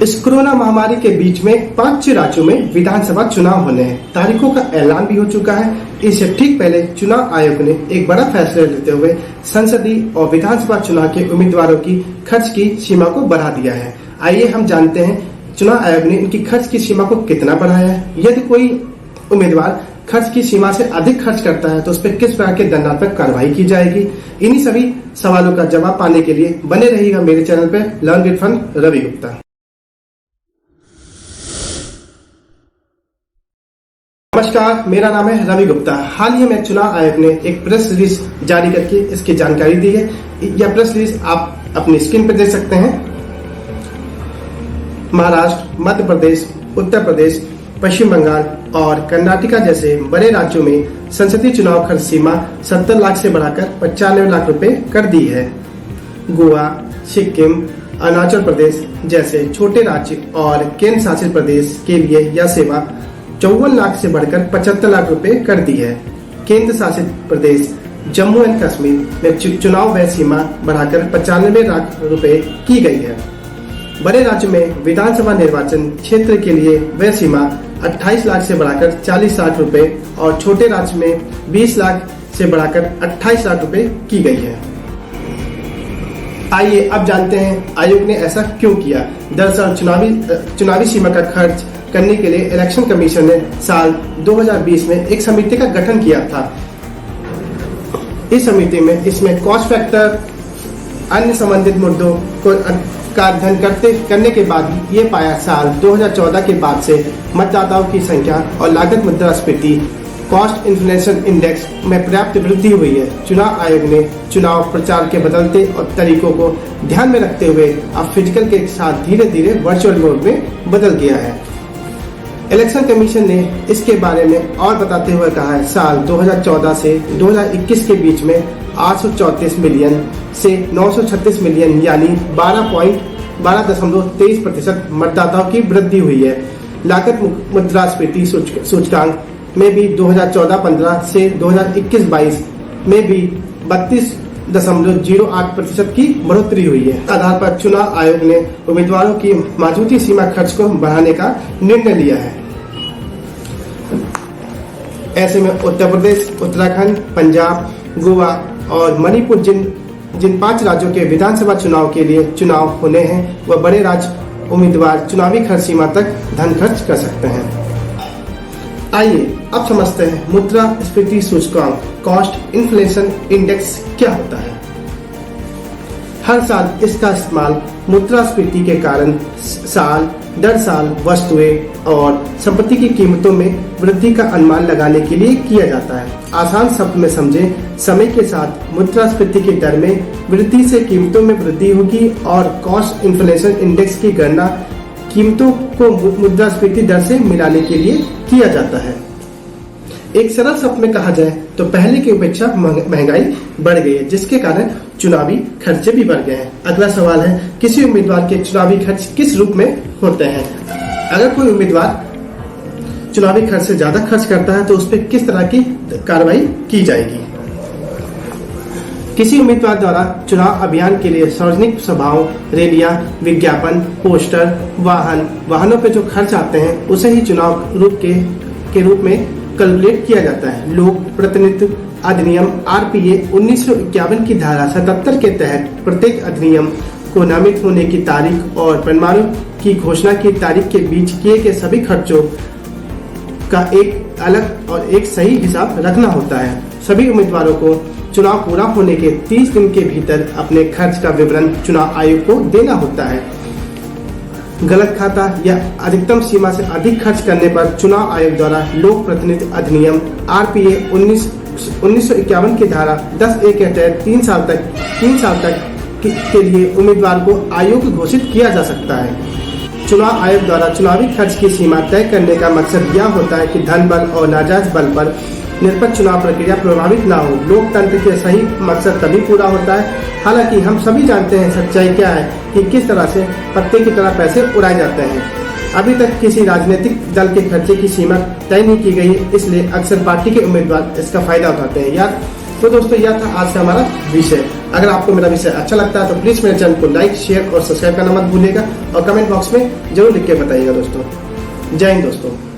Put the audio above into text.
इस कोरोना महामारी के बीच में 5 राज्यों में विधानसभा चुनाव होने हैं। तारीखों का ऐलान भी हो चुका है। इससे ठीक पहले चुनाव आयोग ने एक बड़ा फैसला लेते हुए संसदीय और विधानसभा चुनाव के उम्मीदवारों की खर्च की सीमा को बढ़ा दिया है। आइए हम जानते हैं चुनाव आयोग ने इनकी खर्च की सीमा को कितना बढ़ाया है। यदि कोई उम्मीदवार खर्च की सीमा से अधिक खर्च करता है तो उस पर किस प्रकार के दंडात्मक कार्रवाई की जाएगी। इन्हीं सभी सवालों का जवाब पाने के लिए बने रहिएगा मेरे चैनल पर learn with fun Ravi Gupta. नमस्कार, मेरा नाम है रवि गुप्ता। हाल ही में चुनाव आयोग ने एक प्रेस रिलीज जारी करके इसकी जानकारी दी है। यह प्रेस रिलीज आप अपनी स्क्रीन पर देख सकते हैं। महाराष्ट्र, मध्य प्रदेश, उत्तर प्रदेश, पश्चिम बंगाल और कर्नाटका जैसे बड़े राज्यों में संसदीय चुनाव खर्च सीमा 70 लाख से बढ़ाकर 95 लाख रुपए कर दी है। गोवा, सिक्किम, अरुणाचल प्रदेश जैसे छोटे राज्य और केंद्र शासित प्रदेश के लिए यह सेवा 54 लाख से बढ़कर 75 लाख रुपए कर दी है। केंद्र शासित प्रदेश जम्मू एंड कश्मीर में चुनाव व्यय सीमा बढ़ाकर 95 लाख रुपए की गई है। बड़े राज्य में विधानसभा निर्वाचन क्षेत्र के लिए व्यय सीमा 28 लाख से बढ़ाकर 40 लाख रुपए और छोटे राज्य में 20 लाख से बढ़ाकर 28 लाख रुपए की गई है। आइए अब जानते हैं आयोग ने ऐसा क्यों किया। दरअसल चुनावी सीमा का खर्च करने के लिए इलेक्शन कमीशन ने साल 2020 में एक समिति का गठन किया था। इस समिति में इसमें कॉस्ट फैक्टर, अन्य संबंधित मुद्दों को का अध्ययन करने के बाद ये पाया साल 2014 के बाद से मतदाताओं की संख्या और लागत मुद्रास्फीति कॉस्ट इन्फ्लेशन इंडेक्स में पर्याप्त वृद्धि हुई है। चुनाव आयोग ने चुनाव प्रचार के बदलते और तरीकों को ध्यान में रखते हुए अब फिजिकल के साथ धीरे धीरे वर्चुअल मोड में बदल गया है। इलेक्शन कमीशन ने इसके बारे में और बताते हुए कहा है, साल 2014 से 2021 के बीच में 834 मिलियन से 936 मिलियन यानी 12.23% मतदाताओं की वृद्धि हुई है। लागत मुद्रास्फीति सूचकांक में भी 2014-15 से 2021-22 में भी 32.08% की बढ़ोतरी हुई है। आधार पर चुनाव आयोग ने उम्मीदवारों की मौजूदा सीमा खर्च को बढ़ाने का निर्णय लिया है। ऐसे में उत्तर प्रदेश, उत्तराखंड, पंजाब, गोवा और मणिपुर जिन 5 राज्यों के विधानसभा चुनाव के लिए चुनाव होने हैं वह बड़े राज्य उम्मीदवार चुनावी खर्च सीमा तक धन खर्च कर सकते हैं। आइए अब समझते हैं मुद्रास्फीति सूचकांक कॉस्ट इन्फ्लेशन इंडेक्स क्या होता है। हर साल इसका इस्तेमाल मुद्रास्फीति के कारण साल दर साल वस्तुएं और संपत्ति की कीमतों में वृद्धि का अनुमान लगाने के लिए किया जाता है। आसान शब्द में समझे, समय के साथ मुद्रास्फीति की दर में वृद्धि से कीमतों में वृद्धि होगी और कॉस्ट इन्फ्लेशन इंडेक्स की गणना कीमतों को मुद्रास्फीति दर से मिलाने के लिए किया जाता है। एक सरल शब्द में कहा जाए तो पहले की अपेक्षा महंगाई बढ़ गई है, जिसके कारण चुनावी खर्चे भी बढ़ गए हैं। अगला सवाल है, किसी उम्मीदवार के चुनावी खर्च किस रूप में होते हैं। अगर कोई उम्मीदवार चुनावी खर्च से ज्यादा खर्च करता है तो उस पर किस तरह की कार्रवाई की जाएगी। किसी उम्मीदवार द्वारा चुनाव अभियान के लिए सार्वजनिक सभाओं, रैलियां, विज्ञापन, पोस्टर, वाहनों पे जो खर्च आते हैं उसे ही चुनाव के रूप में कैलकुलेट किया जाता है। लोक प्रतिनिधित्व अधिनियम RPA 1951 की धारा 77 के तहत प्रत्येक अधिनियम को नामित होने की तारीख और परिणामों की घोषणा की तारीख के बीच किए गए सभी खर्चों का एक अलग और एक सही हिसाब रखना होता है। सभी उम्मीदवारों को चुनाव पूरा होने के 30 दिन के भीतर अपने खर्च का विवरण चुनाव आयोग को देना होता है। गलत खाता या अधिकतम सीमा से अधिक खर्च करने पर चुनाव आयोग द्वारा लोक प्रतिनिधित्व अधिनियम RPA 1951 की धारा 10A के तहत 3 साल तक के लिए उम्मीदवार को अयोग्य घोषित किया जा सकता है। चुनाव आयोग द्वारा चुनावी खर्च की सीमा तय करने का मकसद यह होता है कि धन बल और नाजायज बल पर निरपेक्ष चुनाव प्रक्रिया प्रभावित न हो। लोकतंत्र के सही मकसद तभी पूरा होता है। हालांकि हम सभी जानते हैं सच्चाई क्या है कि किस तरह से पत्ते की तरह पैसे उड़ाए जाते हैं। अभी तक किसी राजनीतिक दल के खर्चे की सीमा तय नहीं की गई, इसलिए अक्सर पार्टी के उम्मीदवार इसका फायदा उठाते हैं। तो दोस्तों, यह था आज का हमारा विषय। अगर आपको मेरा विषय अच्छा लगता है तो प्लीज मेरे चैनल को लाइक, शेयर और सब्सक्राइब करना मत भूलिएगा और कमेंट बॉक्स में जरूर लिख के बताइएगा दोस्तों। जय हिंद दोस्तों।